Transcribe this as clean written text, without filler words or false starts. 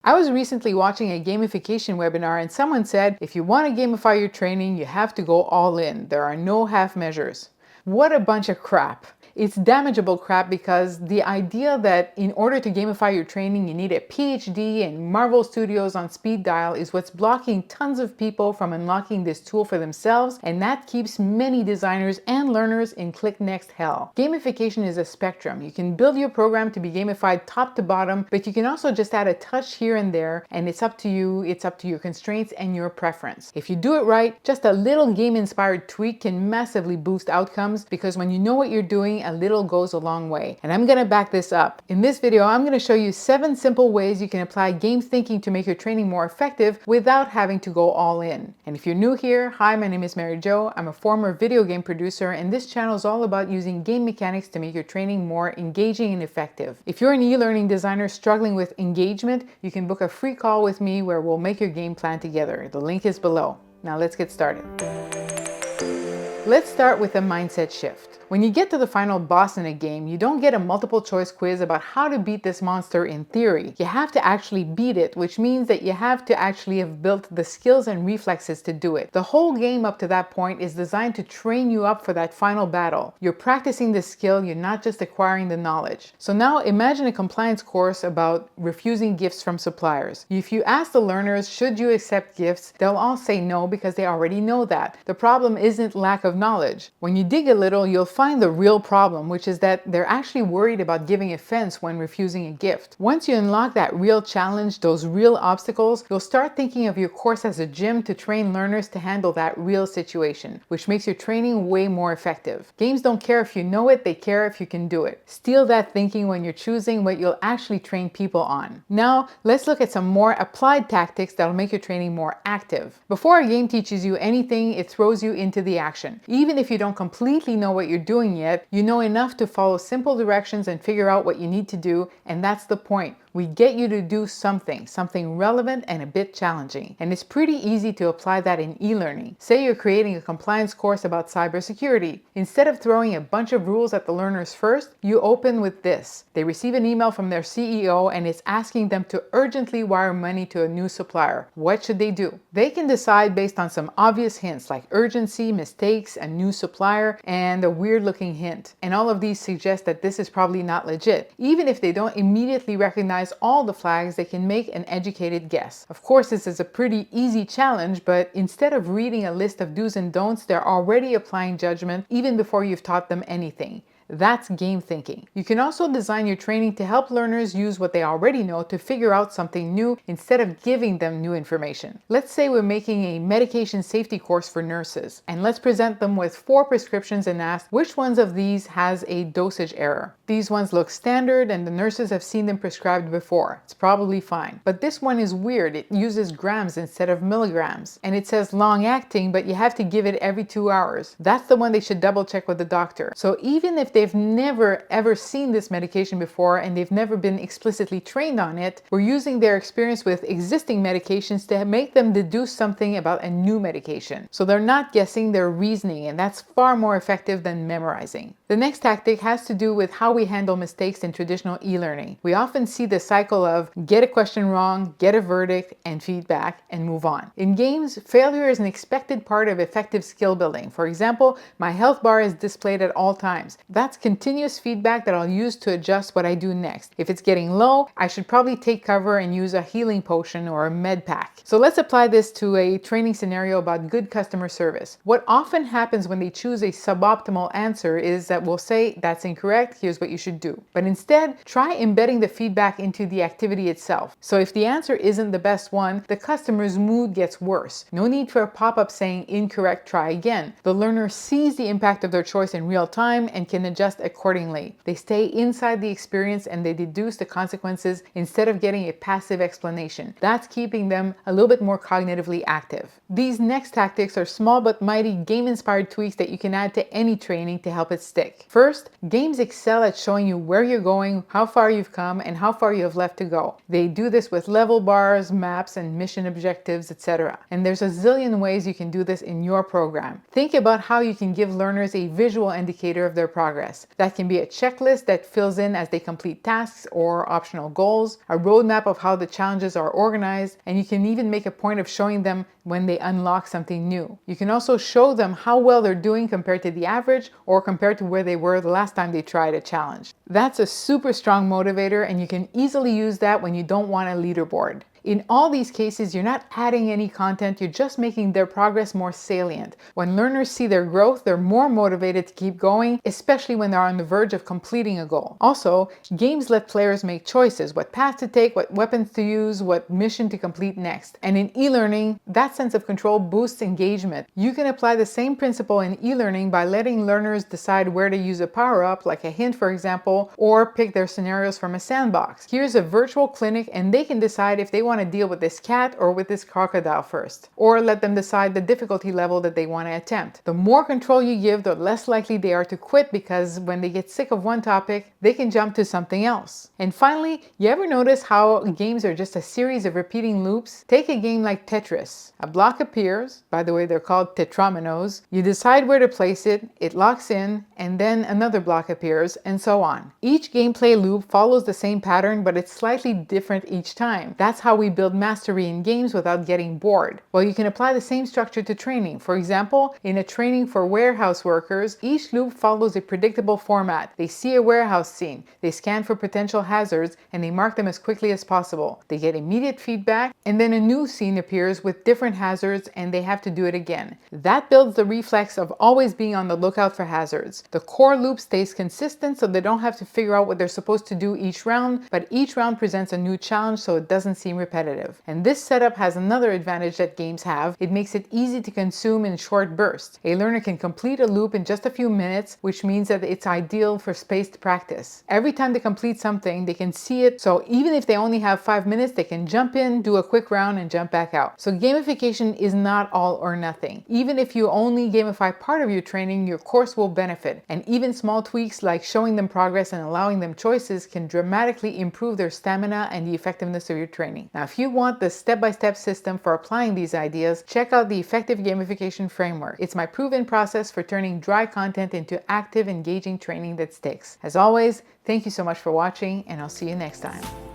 I was recently watching a gamification webinar and someone said, if you want to gamify your training, you have to go all in. There are no half measures. What a bunch of crap. It's damageable crap because the idea that in order to gamify your training, you need a PhD and Marvel Studios on speed dial is what's blocking tons of people from unlocking this tool for themselves, and that keeps many designers and learners in click next hell. Gamification is a spectrum. You can build your program to be gamified top to bottom, but you can also just add a touch here and there, and it's up to you, it's up to your constraints and your preference. If you do it right, just a little game-inspired tweak can massively boost outcomes, because when you know what you're doing, a little goes a long way. And I'm gonna back this up. In this video, I'm gonna show you 7 simple ways you can apply game thinking to make your training more effective without having to go all in. And if you're new here, hi, my name is Mary Jo. I'm a former video game producer, and this channel is all about using game mechanics to make your training more engaging and effective. If you're an e-learning designer struggling with engagement, you can book a free call with me where we'll make your game plan together. The link is below. Now let's get started. Let's start with a mindset shift. When you get to the final boss in a game, you don't get a multiple choice quiz about how to beat this monster in theory. You have to actually beat it, which means that you have to actually have built the skills and reflexes to do it. The whole game up to that point is designed to train you up for that final battle. You're practicing the skill, you're not just acquiring the knowledge. So now imagine a compliance course about refusing gifts from suppliers. If you ask the learners, should you accept gifts, they'll all say no because they already know that. The problem isn't lack of knowledge. When you dig a little, you'll find the real problem, which is that they're actually worried about giving offense when refusing a gift. Once you unlock that real challenge, those real obstacles, you'll start thinking of your course as a gym to train learners to handle that real situation, which makes your training way more effective. Games don't care if you know it, they care if you can do it. Steal that thinking when you're choosing what you'll actually train people on. Now, let's look at some more applied tactics that'll make your training more active. Before a game teaches you anything, it throws you into the action. Even if you don't completely know what you're doing yet, you know enough to follow simple directions and figure out what you need to do, and that's the point. We get you to do something relevant and a bit challenging. And it's pretty easy to apply that in e-learning. Say you're creating a compliance course about cybersecurity. Instead of throwing a bunch of rules at the learners first, you open with this. They receive an email from their CEO and it's asking them to urgently wire money to a new supplier. What should they do? They can decide based on some obvious hints like urgency, mistakes, a new supplier, and a weird looking hint. And all of these suggest that this is probably not legit. Even if they don't immediately recognize all the flags, they can make an educated guess. Of course, this is a pretty easy challenge, but instead of reading a list of do's and don'ts, they're already applying judgment even before you've taught them anything. That's game thinking. You can also design your training to help learners use what they already know to figure out something new instead of giving them new information. Let's say we're making a medication safety course for nurses, and let's present them with 4 prescriptions and ask which ones of these has a dosage error. These ones look standard and the nurses have seen them prescribed before. It's probably fine. But this one is weird. It uses grams instead of milligrams. And it says long acting, but you have to give it every 2 hours. That's the one they should double check with the doctor. So even if they've never ever seen this medication before and they've never been explicitly trained on it, we're using their experience with existing medications to make them deduce something about a new medication. So they're not guessing, they're reasoning, and that's far more effective than memorizing. The next tactic has to do with how we handle mistakes in traditional e-learning. We often see the cycle of get a question wrong, get a verdict, and feedback, and move on. In games, failure is an expected part of effective skill building. For example, my health bar is displayed at all times. That's continuous feedback that I'll use to adjust what I do next. If it's getting low, I should probably take cover and use a healing potion or a med pack. So let's apply this to a training scenario about good customer service. What often happens when they choose a suboptimal answer is that we'll say, that's incorrect, here's what you should do. But instead, try embedding the feedback into the activity itself. So if the answer isn't the best one, the customer's mood gets worse. No need for a pop-up saying incorrect, try again. The learner sees the impact of their choice in real time and can adjust accordingly. They stay inside the experience and they deduce the consequences instead of getting a passive explanation. That's keeping them a little bit more cognitively active. These next tactics are small but mighty game-inspired tweaks that you can add to any training to help it stick. First, games excel at showing you where you're going, how far you've come, and how far you have left to go. They do this with level bars, maps, and mission objectives, etc. And there's a zillion ways you can do this in your program. Think about how you can give learners a visual indicator of their progress. That can be a checklist that fills in as they complete tasks or optional goals, a roadmap of how the challenges are organized, and you can even make a point of showing them when they unlock something new. You can also show them how well they're doing compared to the average or compared to where they were the last time they tried a challenge. That's a super strong motivator, and you can easily use that when you don't want a leaderboard. In all these cases, you're not adding any content, you're just making their progress more salient. When learners see their growth, they're more motivated to keep going, especially when they're on the verge of completing a goal. Also, games let players make choices, what path to take, what weapons to use, what mission to complete next. And in e-learning, that sense of control boosts engagement. You can apply the same principle in e-learning by letting learners decide where to use a power-up, like a hint for example, or pick their scenarios from a sandbox. Here's a virtual clinic and they can decide if they want to deal with this cat or with this crocodile first, or let them decide the difficulty level that they want to attempt. The more control you give, the less likely they are to quit, because when they get sick of one topic, they can jump to something else. And finally, you ever notice how games are just a series of repeating loops? Take a game like Tetris. A block appears, by the way they're called tetrominoes, you decide where to place it, it locks in, and then another block appears, and so on. Each gameplay loop follows the same pattern, but it's slightly different each time. That's how we build mastery in games without getting bored. Well, you can apply the same structure to training. For example, in a training for warehouse workers, each loop follows a predictable format. They see a warehouse scene, they scan for potential hazards, and they mark them as quickly as possible. They get immediate feedback, and then a new scene appears with different hazards, and they have to do it again. That builds the reflex of always being on the lookout for hazards. The core loop stays consistent, so they don't have to figure out what they're supposed to do each round, but each round presents a new challenge, so it doesn't seem repetitive. And this setup has another advantage that games have. It makes it easy to consume in short bursts. A learner can complete a loop in just a few minutes, which means that it's ideal for spaced practice. Every time they complete something, they can see it, so even if they only have 5 minutes, they can jump in, do a quick round, and jump back out. So gamification is not all or nothing. Even if you only gamify part of your training, your course will benefit. And even small tweaks like showing them progress and allowing them choices can dramatically improve their stamina and the effectiveness of your training. Now, if you want the step-by-step system for applying these ideas, check out the Effective Gamification Framework. It's my proven process for turning dry content into active, engaging training that sticks. As always, thank you so much for watching, and I'll see you next time.